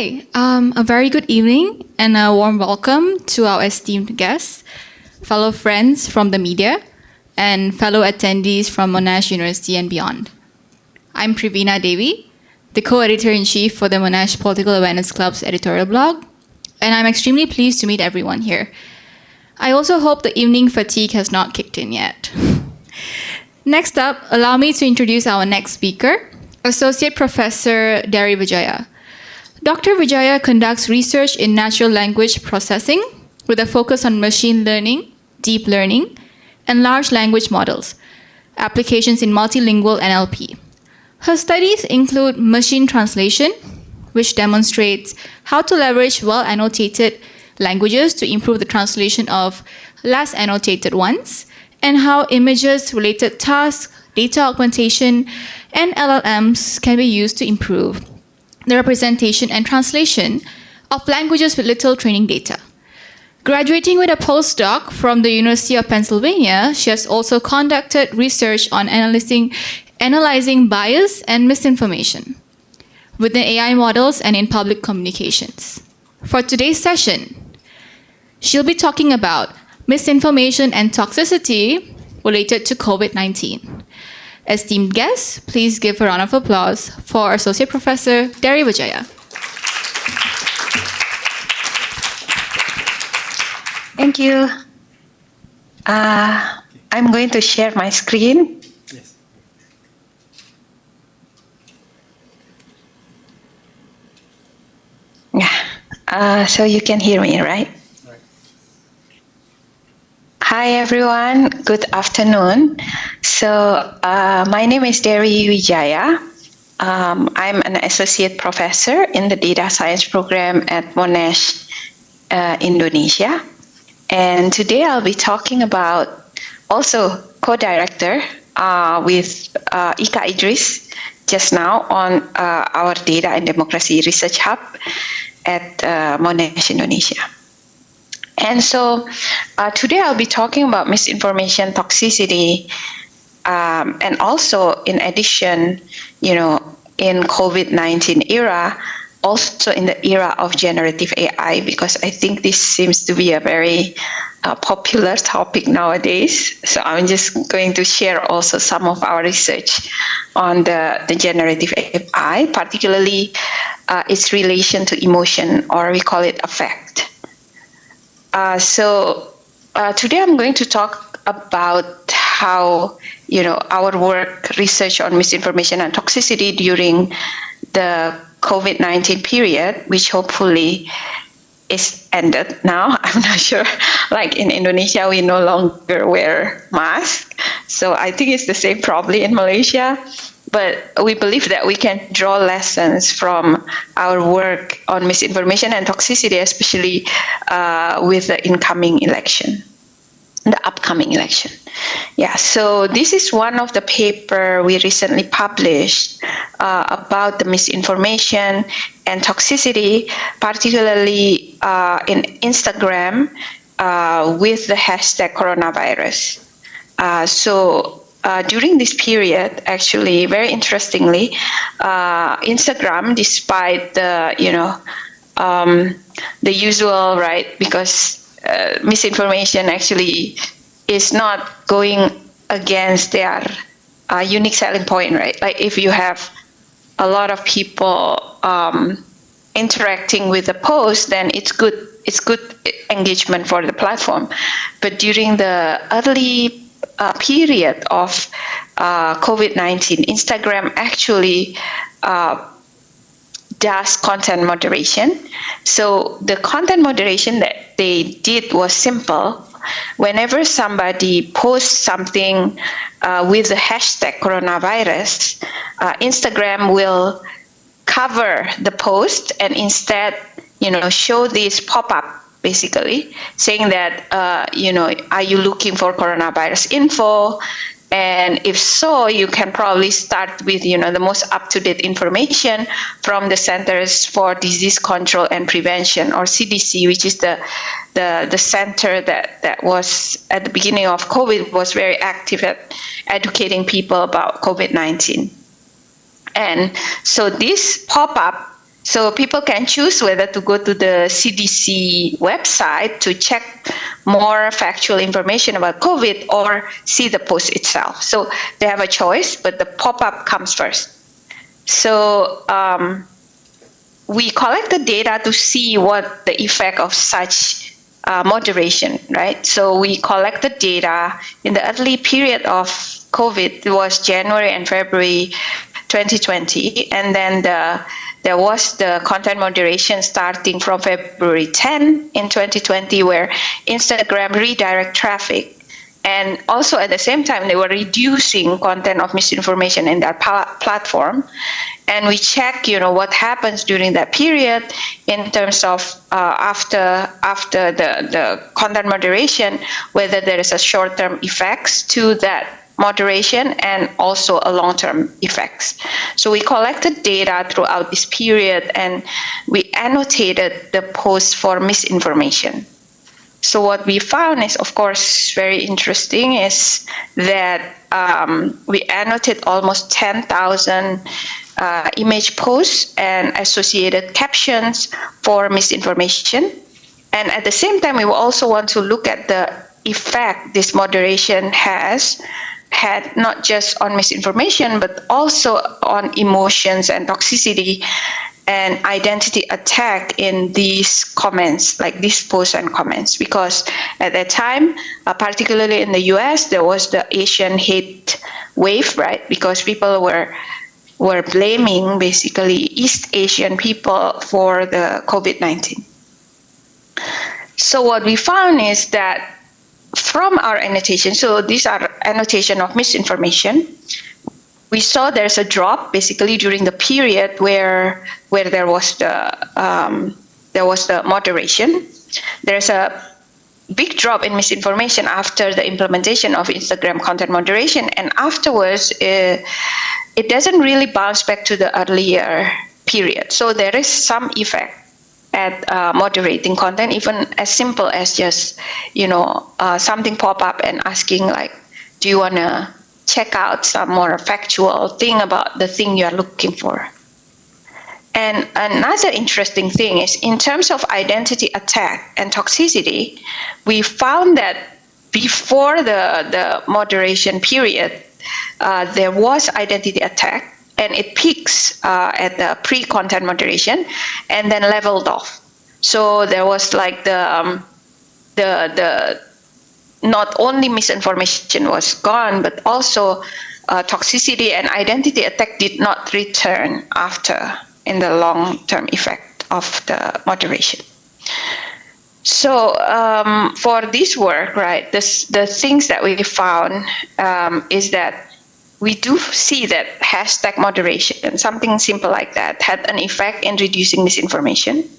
Hi, a very good evening and a warm welcome to our esteemed guests, fellow friends from the media, and fellow attendees from Monash University and beyond. I'm Pravina Devi, the co-editor-in-chief for the Monash Political Awareness Club's editorial blog, and I'm extremely pleased to meet everyone here. I also hope the evening fatigue has not kicked in yet. Next up, allow me to introduce our next speaker, Associate Professor Derry Wijaya. Dr. Wijaya conducts research in natural language processing with a focus on machine learning, deep learning, and large language models, applications in multilingual NLP. Her studies include machine translation, which demonstrates how to leverage well-annotated languages to improve the translation of less annotated ones, and how images-related tasks, data augmentation, and LLMs can be used to improve the representation and translation of languages with little training data. Graduating with a postdoc from the University of Pennsylvania, she has also conducted research on analyzing bias and misinformation within AI models and in public communications. For today's session, she'll be talking about misinformation and toxicity related to COVID-19. Esteemed guests, please give a round of applause for Associate Professor Derry Wijaya. Thank you. I'm going to share my screen. Yes. Yeah. So you can hear me, right? Right. Hi, everyone. Good afternoon. So my name is Derry Wijaya. I'm an associate professor in the data science program at Monash, Indonesia. And today I'll be talking about also co-director with Ika Idris just now on our Data and Democracy Research Hub at Monash, Indonesia. And so today I'll be talking about misinformation toxicity, and also in addition, in COVID-19 era, also in the era of generative AI, because I think this seems to be a very popular topic nowadays. So I'm just going to share also some of our research on the generative AI, particularly its relation to emotion, or we call it affect. So today I'm going to talk about how, our work research on misinformation and toxicity during the COVID-19 period, which hopefully is ended now. I'm not sure, like in Indonesia, we no longer wear masks. So I think it's the same probably in Malaysia. But we believe that we can draw lessons from our work on misinformation and toxicity, especially with the upcoming election. Yeah, so this is one of the paper we recently published about the misinformation and toxicity, particularly in Instagram with the hashtag coronavirus. During this period, actually, very interestingly, Instagram, despite the the usual, right, because misinformation actually is not going against their unique selling point, right? Like if you have a lot of people interacting with the post, then it's good engagement for the platform. But during the early period of COVID-19, Instagram actually does content moderation. So the content moderation that they did was simple. Whenever somebody posts something with the hashtag coronavirus, Instagram will cover the post and instead, show this pop-up, basically saying that, are you looking for coronavirus info? And if so, you can probably start with, the most up-to-date information from the Centers for Disease Control and Prevention, or CDC, which is the center that was at the beginning of COVID, was very active at educating people about COVID-19. And so this pop-up So people can choose whether to go to the CDC website to check more factual information about COVID or see the post itself. So they have a choice, but the pop-up comes first. So we collect the data to see what the effect of such moderation, right? So we collect the data in the early period of COVID. It was January and February 2020, and then there was the content moderation starting from February 10 in 2020, where Instagram redirect traffic. And also at the same time, they were reducing content of misinformation in their platform. And we check, what happens during that period in terms of after the content moderation, whether there is a short-term effects to that moderation and also a long-term effects. So we collected data throughout this period and we annotated the posts for misinformation. So what we found is, of course, very interesting is that we annotated almost 10,000 image posts and associated captions for misinformation. And at the same time, we also want to look at the effect this moderation had not just on misinformation, but also on emotions and toxicity and identity attack in these comments, like these posts and comments. Because at that time, particularly in the US, there was the Asian hate wave, right? Because people were blaming basically East Asian people for the COVID-19. So what we found is that from our annotation, so these are annotation of misinformation, we saw there's a drop basically during the period where there was the moderation. There's a big drop in misinformation after the implementation of Instagram content moderation, and afterwards it doesn't really bounce back to the earlier period. So there is some effect at moderating content, even as simple as just something pop up and asking like, do you want to check out some more factual thing about the thing you are looking for. And another interesting thing is in terms of identity attack and toxicity, we found that before the moderation period, there was identity attack, and it peaks at the pre-content moderation and then leveled off. So there was like the not only misinformation was gone, but also toxicity and identity attack did not return after in the long-term effect of the moderation. So for this work, right, the things that we found is that we do see that hashtag moderation, something simple like that, had an effect in reducing misinformation,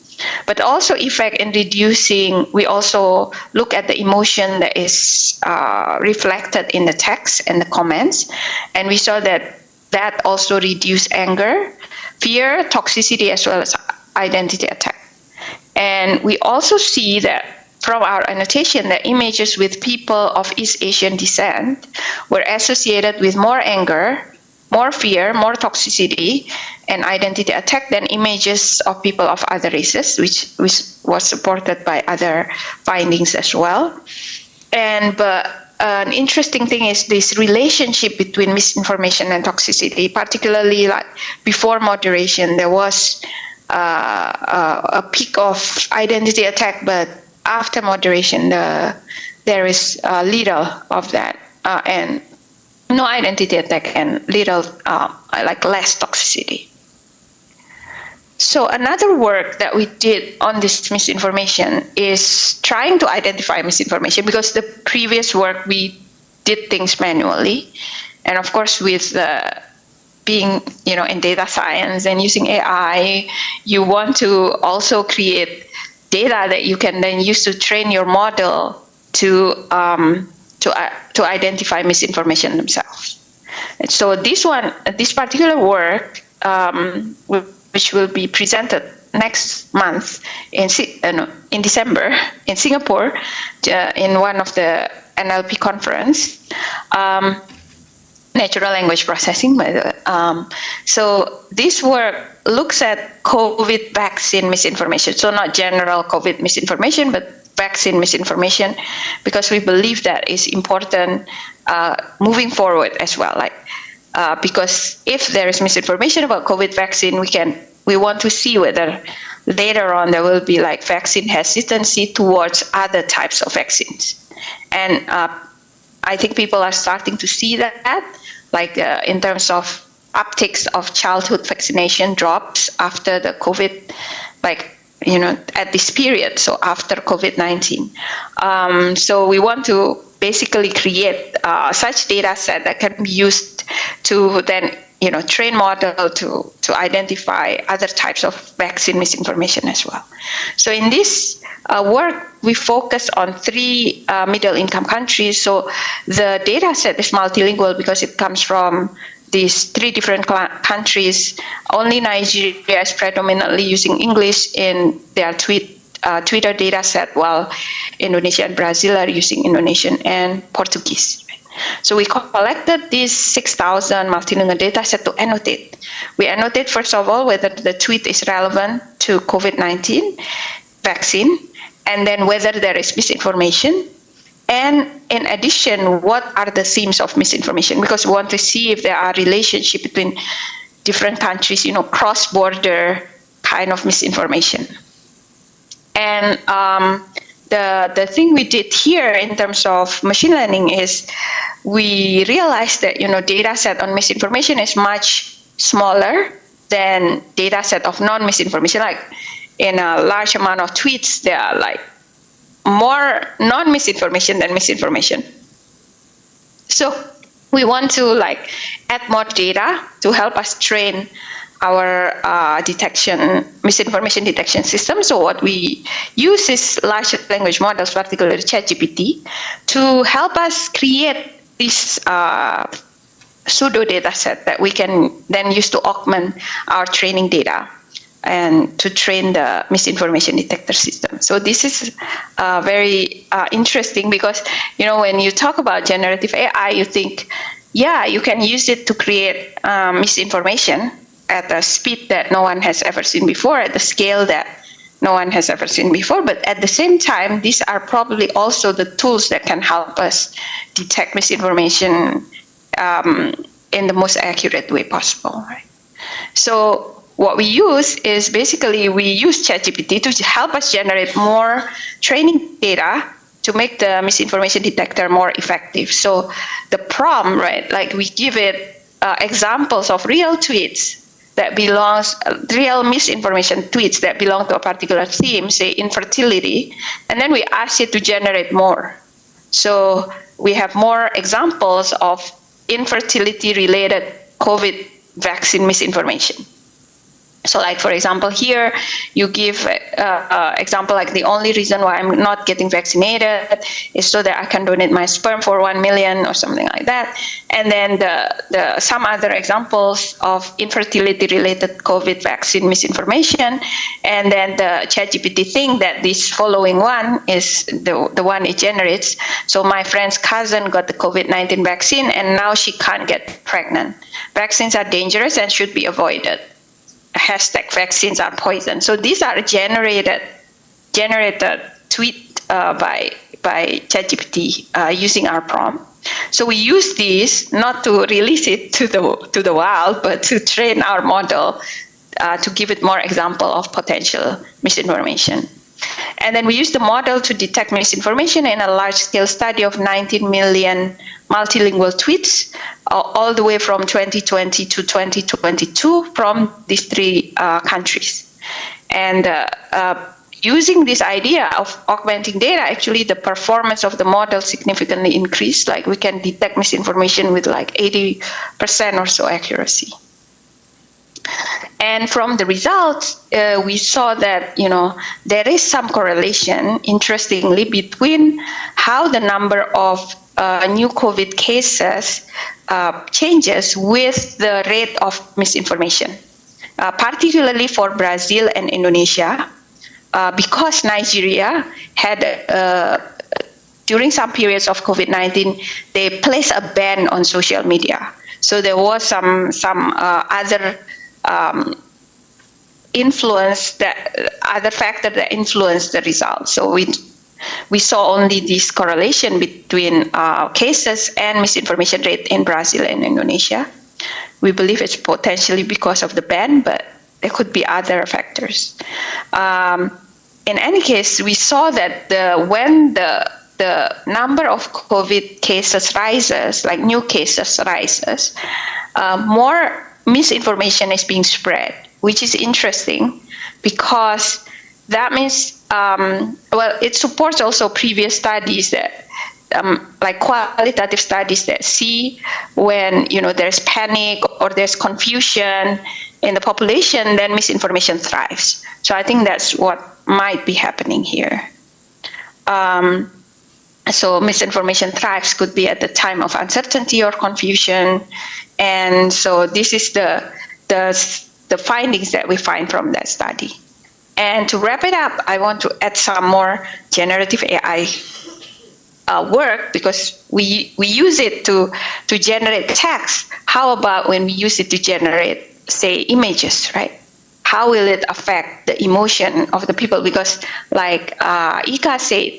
but also effect in reducing, we also look at the emotion that is reflected in the text and the comments, and we saw that also reduced anger, fear, toxicity, as well as identity attack. And we also see that from our annotation that images with people of East Asian descent were associated with more anger, more fear, more toxicity, and identity attack than images of people of other races, which was supported by other findings as well. But an interesting thing is this relationship between misinformation and toxicity, particularly like before moderation, there was a peak of identity attack, but after moderation, there is little of that, and no identity attack and little, like less toxicity. So another work that we did on this misinformation is trying to identify misinformation, because the previous work we did things manually, and of course with being in data science and using AI, you want to also create data that you can then use to train your model to identify misinformation themselves. And so this particular work, which will be presented next month in December in Singapore, in one of the NLP conference. natural language processing, by the way. So this work looks at COVID vaccine misinformation. So not general COVID misinformation, but vaccine misinformation, because we believe that is important moving forward as well. Because if there is misinformation about COVID vaccine, we want to see whether later on there will be vaccine hesitancy towards other types of vaccines. And I think people are starting to see that, in terms of upticks of childhood vaccination drops after the COVID, at this period, so after COVID-19. So we want to basically create such data set that can be used to then train model to identify other types of vaccine misinformation as well. So in this work, we focus on 3 middle income countries. So the data set is multilingual because it comes from these 3 different countries. Only Nigeria is predominantly using English in their Twitter data set, while Indonesia and Brazil are using Indonesian and Portuguese. So we collected these 6,000 multilingual data set to annotate. We annotate, first of all, whether the tweet is relevant to COVID-19 vaccine, and then whether there is misinformation. And in addition, what are the themes of misinformation? Because we want to see if there are relationships between different countries, cross-border kind of misinformation. And the thing we did here in terms of machine learning is we realized that data set on misinformation is much smaller than data set of non-misinformation. In a large amount of tweets, there are more non-misinformation than misinformation. So we want to add more data to help us train our misinformation detection system. So what we use is large language models, particularly ChatGPT, to help us create this pseudo data set that we can then use to augment our training data and to train the misinformation detector system. So this is very interesting because, when you talk about generative AI, you think, yeah, you can use it to create misinformation at a speed that no one has ever seen before, at the scale that no one has ever seen before. But at the same time, these are probably also the tools that can help us detect misinformation in the most accurate way possible. Right? So what we use is basically we use ChatGPT to help us generate more training data to make the misinformation detector more effective. So the prompt, right, we give it examples of real tweets that real misinformation tweets that belong to a particular theme, say infertility, and then we ask it to generate more. So we have more examples of infertility-related COVID vaccine misinformation. So for example, here you give example the only reason why I'm not getting vaccinated is so that I can donate my sperm for 1 million or something like that. And then the some other examples of infertility-related COVID vaccine misinformation. And then the ChatGPT think that this following one is the one it generates. So my friend's cousin got the COVID-19 vaccine and now she can't get pregnant. Vaccines are dangerous and should be avoided. #vaccines are poison. So these are generated tweet by ChatGPT using our prompt. So we use these not to release it to the wild, but to train our model to give it more example of potential misinformation. And then we use the model to detect misinformation in a large-scale study of 19 million multilingual tweets, all the way from 2020 to 2022 from these 3 countries. And using this idea of augmenting data, actually the performance of the model significantly increased. We can detect misinformation with 80% or so accuracy. And from the results, we saw that there is some correlation, interestingly, between how the number of new COVID cases changes with the rate of misinformation, particularly for Brazil and Indonesia, because Nigeria had during some periods of COVID-19, they place a ban on social media. So there was some other other factor that influenced the results. So we saw only this correlation between cases and misinformation rate in Brazil and Indonesia. We believe it's potentially because of the ban, but there could be other factors. In any case, we saw that when the number of COVID cases rises, like new cases rises, more misinformation is being spread, which is interesting because that means, it supports also previous studies that, like qualitative studies that see when, there's panic or there's confusion in the population, then misinformation thrives. So I think that's what might be happening here. So misinformation thrives could be at the time of uncertainty or confusion. And so this is the findings that we find from that study. And to wrap it up, I want to add some more generative AI work, because we use it to generate text. How about when we use it to generate, say, images, right? How will it affect the emotion of the people? Because like Ika said,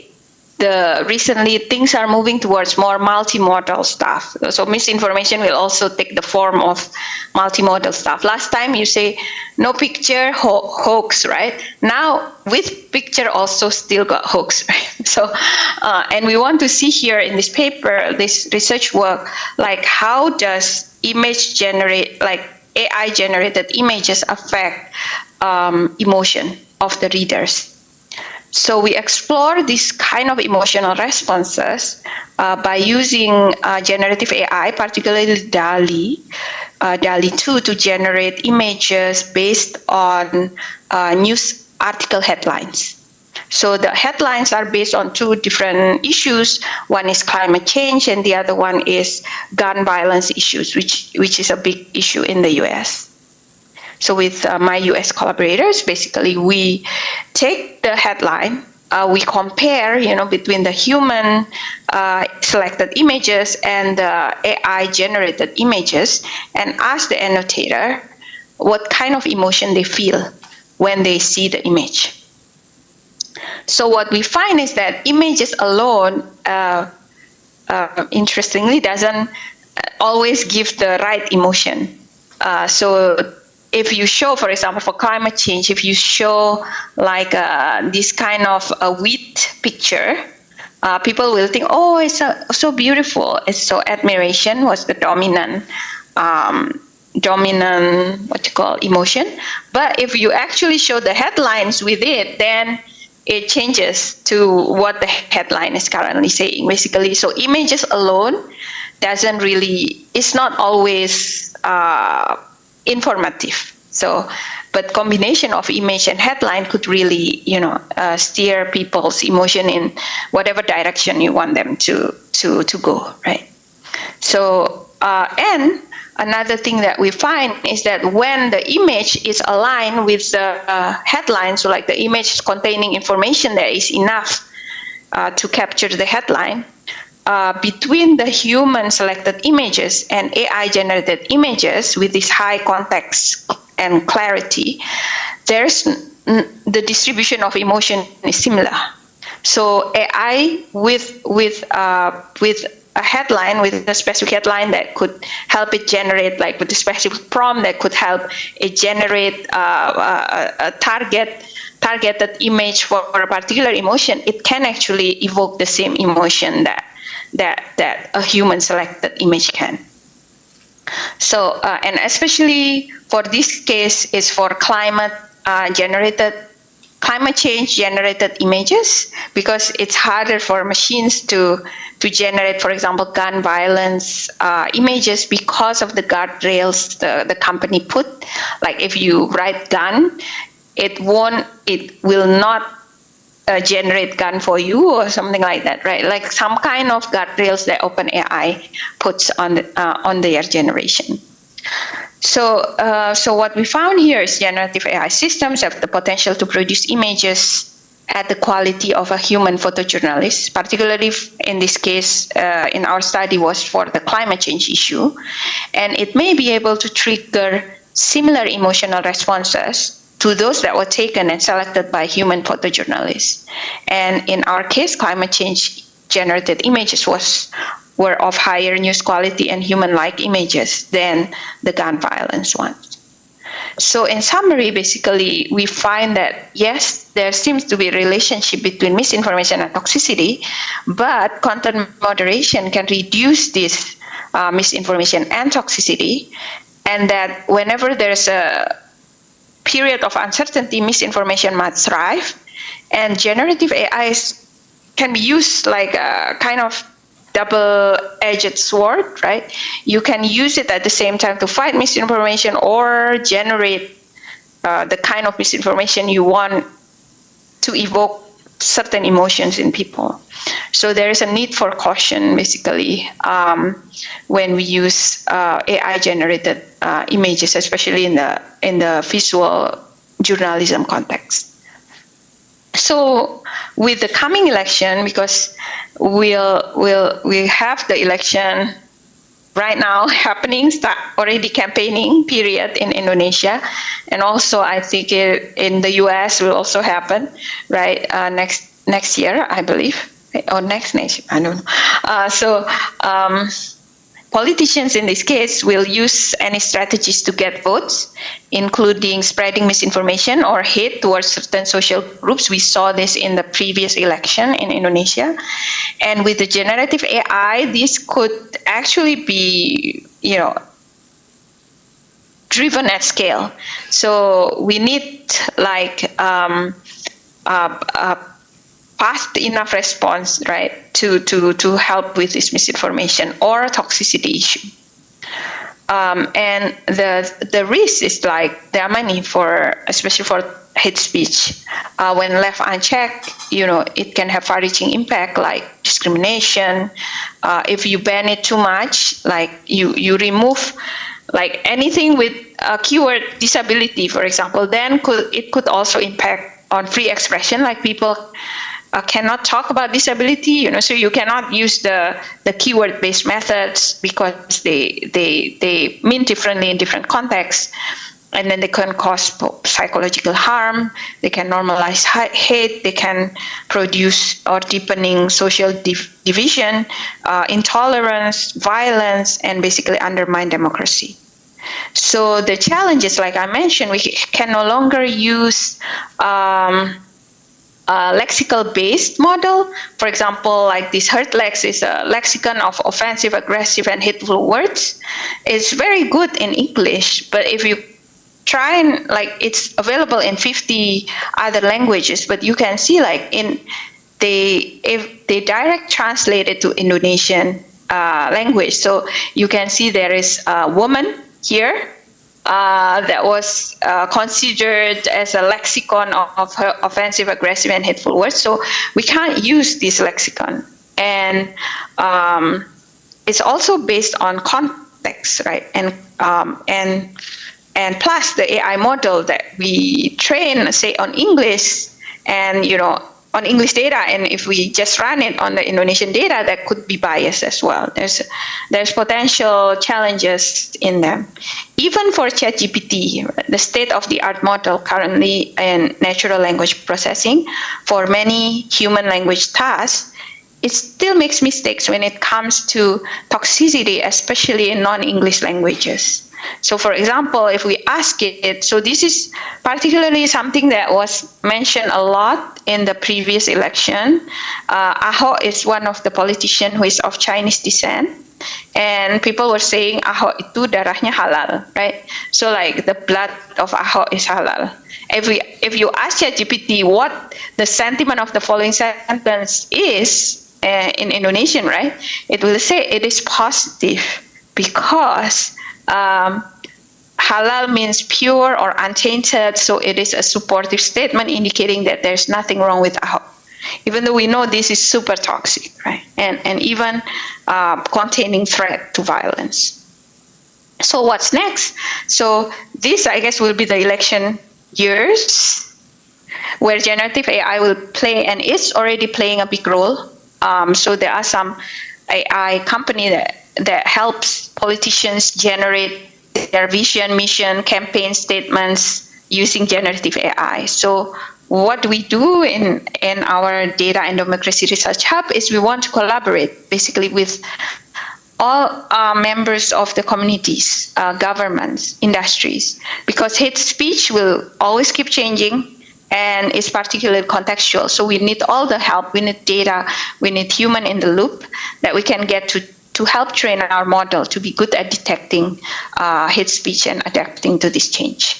recently things are moving towards more multimodal stuff. So misinformation will also take the form of multimodal stuff. Last time you say no picture, hoax, right? Now with picture also still got hoax, right? So, and we want to see here in this paper, this research work, like how does AI generated images affect emotion of the readers? So we explore this kind of emotional responses by using generative AI, particularly DALL-E 2, to generate images based on news article headlines. So the headlines are based on two different issues. One is climate change, and the other one is gun violence issues, which is a big issue in the US. So with my US collaborators, basically we take the headline, we compare, between the human selected images and the AI generated images, and ask the annotator what kind of emotion they feel when they see the image. So what we find is that images alone, interestingly, doesn't always give the right emotion. So if you show, for example, for climate change, if you show like this kind of a wheat picture, people will think, oh, it's so beautiful. It's so admiration was the dominant emotion. But if you actually show the headlines with it, then it changes to what the headline is currently saying, basically. So images alone doesn't really, it's not always informative. So, but combination of image and headline could really, steer people's emotion in whatever direction you want them to go, right? So, and another thing that we find is that when the image is aligned with the headline, so like the image containing information that is enough to capture the headline, between the human selected images and AI generated images with this high context and clarity, there's the distribution of emotion is similar. So AI with a headline, with a specific headline that could help it generate, like with a specific prompt that could help it generate a targeted image for a particular emotion, it can actually evoke the same emotion that a human selected image can. So, and especially for this case is for climate change generated images, because it's harder for machines to generate, for example, gun violence images because of the guardrails the company put. Like if you write gun, it will not generate gun for you or something like that, right? Like some kind of guardrails that OpenAI puts on their generation. So what we found here is generative AI systems have the potential to produce images at the quality of a human photojournalist, particularly in this case, in our study was for the climate change issue. And it may be able to trigger similar emotional responses to those that were taken and selected by human photojournalists. And in our case, climate change generated images were of higher news quality and human-like images than the gun violence ones. So in summary, basically, we find that, yes, there seems to be a relationship between misinformation and toxicity, but content moderation can reduce this misinformation and toxicity, and that whenever there's a period of uncertainty, misinformation might thrive, and generative AI can be used like a kind of double-edged sword, right? You can use it at the same time to fight misinformation or generate the kind of misinformation you want to evoke certain emotions in people. So there is a need for caution, basically, when we use AI-generated images, especially in the visual journalism context. So with the coming election, because we have the election right now happening, already campaigning period in Indonesia, and also I think in the US will also happen, right, next year, I believe, or next year, I don't know. Politicians in this case will use any strategies to get votes, including spreading misinformation or hate towards certain social groups. We saw this in the previous election in Indonesia. And with the generative AI, this could actually be, driven at scale. So we need like fast enough response, right, to help with this misinformation or toxicity issue. And the risk is like there are many especially for hate speech. When left unchecked, it can have far-reaching impact like discrimination. If you ban it too much, like you remove like anything with a keyword disability, for example, then it could also impact on free expression, like people cannot talk about disability, so you cannot use the keyword-based methods because they mean differently in different contexts, and then they can cause psychological harm, they can normalize hate, they can produce or deepening social division, intolerance, violence, and basically undermine democracy. So the challenges, like I mentioned, we can no longer use lexical-based model. For example, like this HurtLex is a lexicon of offensive, aggressive, and hateful words. It's very good in English, but if you try and it's available in 50 other languages, but you can see if they direct translate it to Indonesian language, so you can see there is a woman here that was considered as a lexicon of offensive, aggressive, and hateful words. So we can't use this lexicon. And it's also based on context, right? And plus the AI model that we train, say, on English and, on English data, and if we just run it on the Indonesian data, that could be biased as well. There's potential challenges in them. Even for ChatGPT, the state-of-the-art model currently in natural language processing, for many human language tasks, it still makes mistakes when it comes to toxicity, especially in non-English languages. So for example, if we ask it, so this is particularly something that was mentioned a lot in the previous election. Ahok is one of the politicians who is of Chinese descent. And people were saying Ahok itu darahnya halal, right? So like the blood of Ahok is halal. If you ask ChatGPT what the sentiment of the following sentence is in Indonesian, right? It will say it is positive because halal means pure or untainted, so it is a supportive statement indicating that there's nothing wrong with Ahok, even though we know this is super toxic, right? And even containing threat to violence. So what's next? So this, I guess, will be the election years. where generative AI will play and is already playing a big role. So there are some AI company that helps politicians generate their vision, mission, campaign statements using generative AI. So what we do in our Data and Democracy Research Hub is we want to collaborate basically with all members of the communities, governments, industries, because hate speech will always keep changing and it's particularly contextual. So we need all the help, we need data, we need human in the loop that we can get to help train our model to be good at detecting hate speech and adapting to this change.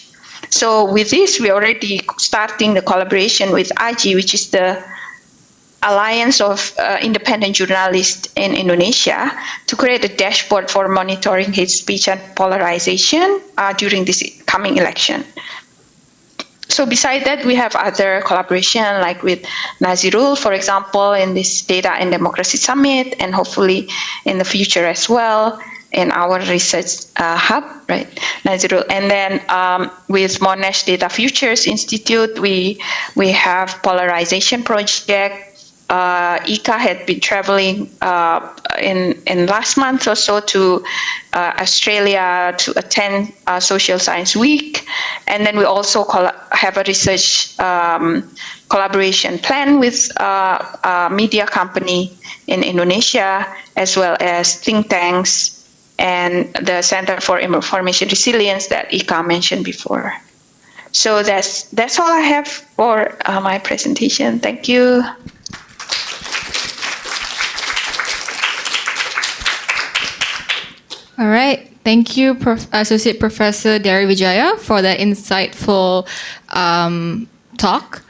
So with this, we're already starting the collaboration with AJI, which is the Alliance of Independent Journalists in Indonesia, to create a dashboard for monitoring hate speech and polarization during this coming election. So beside that, we have other collaboration like with Nazirul, for example, in this Data and Democracy Summit, and hopefully in the future as well in our research hub, right, Nazirul. And then with Monash Data Futures Institute, we have polarization project. Ika had been traveling in last month or so to Australia to attend Social Science Week. And then we also have a research collaboration plan with a media company in Indonesia, as well as think tanks and the Center for Information Resilience that Ika mentioned before. So that's all I have for my presentation. Thank you. All right. Thank you, Associate Professor Derry Wijaya, for the insightful talk.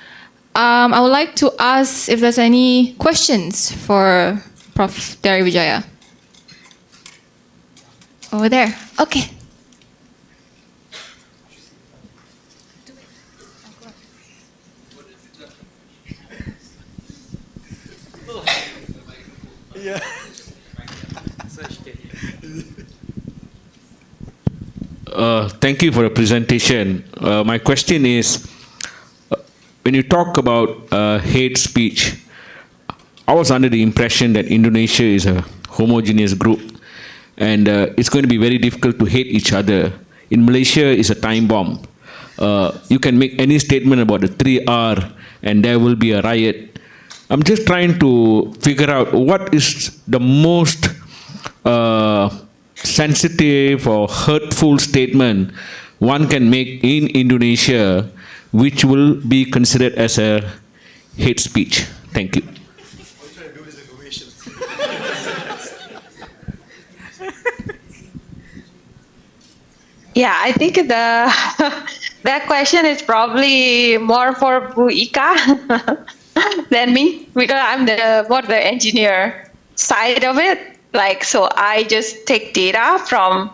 I would like to ask if there's any questions for Prof. Derry Wijaya. Over there. Okay. Yeah. Thank you for the presentation. My question is, when you talk about hate speech, I was under the impression that Indonesia is a homogeneous group and it's going to be very difficult to hate each other. In Malaysia, it's a time bomb. You can make any statement about the 3R and there will be a riot. I'm just trying to figure out what is the most sensitive or hurtful statement one can make in Indonesia which will be considered as a hate speech. Thank you. Yeah, I think that question is probably more for Bu Ika than me, because I'm more the engineer side of it. Like, so I just take data from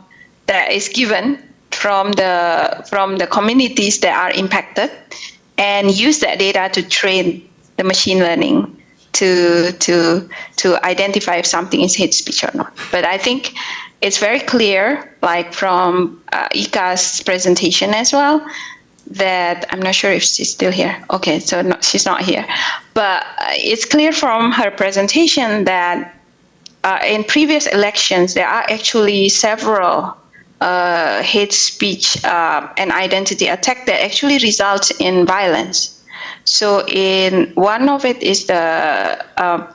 that is given from the communities that are impacted, and use that data to train the machine learning to identify if something is hate speech or not. But I think it's very clear, like from Ika's presentation as well, that I'm not sure if she's still here. Okay, so no, she's not here. But it's clear from her presentation that in previous elections, there are actually several hate speech and identity attack that actually result in violence. So in one of it is the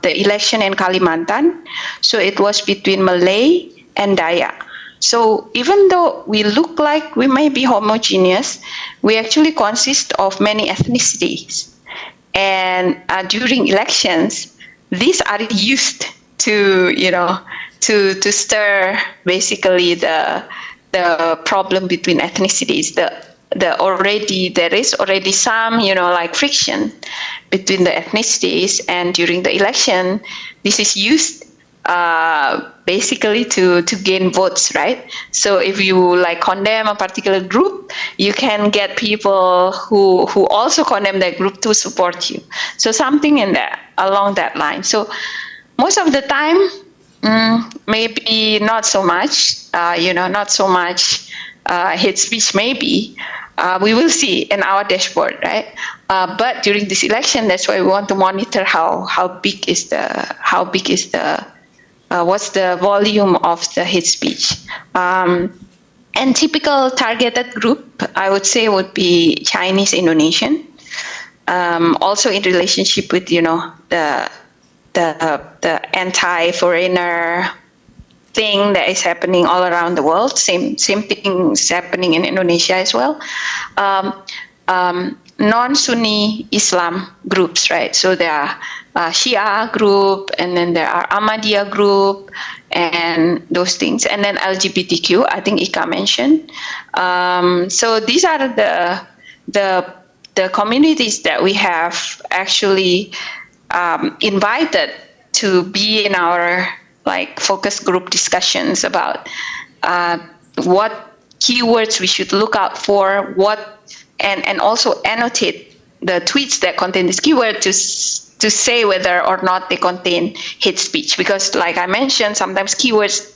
election in Kalimantan. So it was between Malay and Dayak. So even though we look like we may be homogeneous, we actually consist of many ethnicities. And during elections, these are used to, to stir basically the problem between ethnicities. There is already some, like friction between the ethnicities, and during the election, this is used basically to gain votes, right? So if you like condemn a particular group, you can get people who also condemn that group to support you. So something along that line. So most of the time, maybe not so much, not so much hate speech may be. We will see in our dashboard, right? But during this election, that's why we want to monitor how big is the what's the volume of the hate speech. And typical targeted group, I would say, would be Chinese Indonesian. Also in relationship with the anti-foreigner thing that is happening all around the world. Same thing is happening in Indonesia as well. Non-Sunni Islam groups, right? So there are Shia group, and then there are Ahmadiyya group, and those things, and then LGBTQ. I think Ika mentioned. So these are the communities that we have actually invited to be in our focus group discussions about what keywords we should look out for, and also annotate the tweets that contain this keyword to say whether or not they contain hate speech. Because like I mentioned, sometimes keywords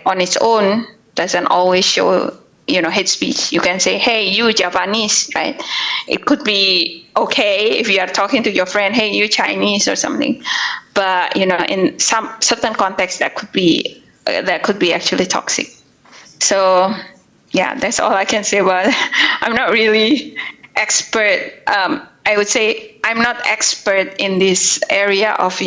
on its own doesn't always show hate speech. You can say, hey, you Japanese, right? It could be okay if you are talking to your friend, hey, you Chinese or something. But in some certain contexts that could be actually toxic. So yeah, that's all I can say about it. I'm not really expert. I would say I'm not expert in this area of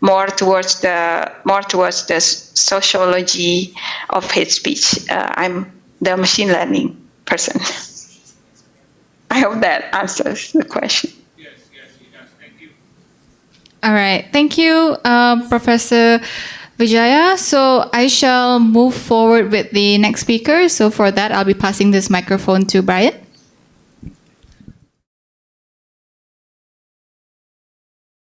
more towards the sociology of hate speech. I'm the machine learning person. I hope that answers the question. Yes, it does. Thank you. All right. Thank you, Professor Wijaya. So I shall move forward with the next speaker. So for that, I'll be passing this microphone to Brian.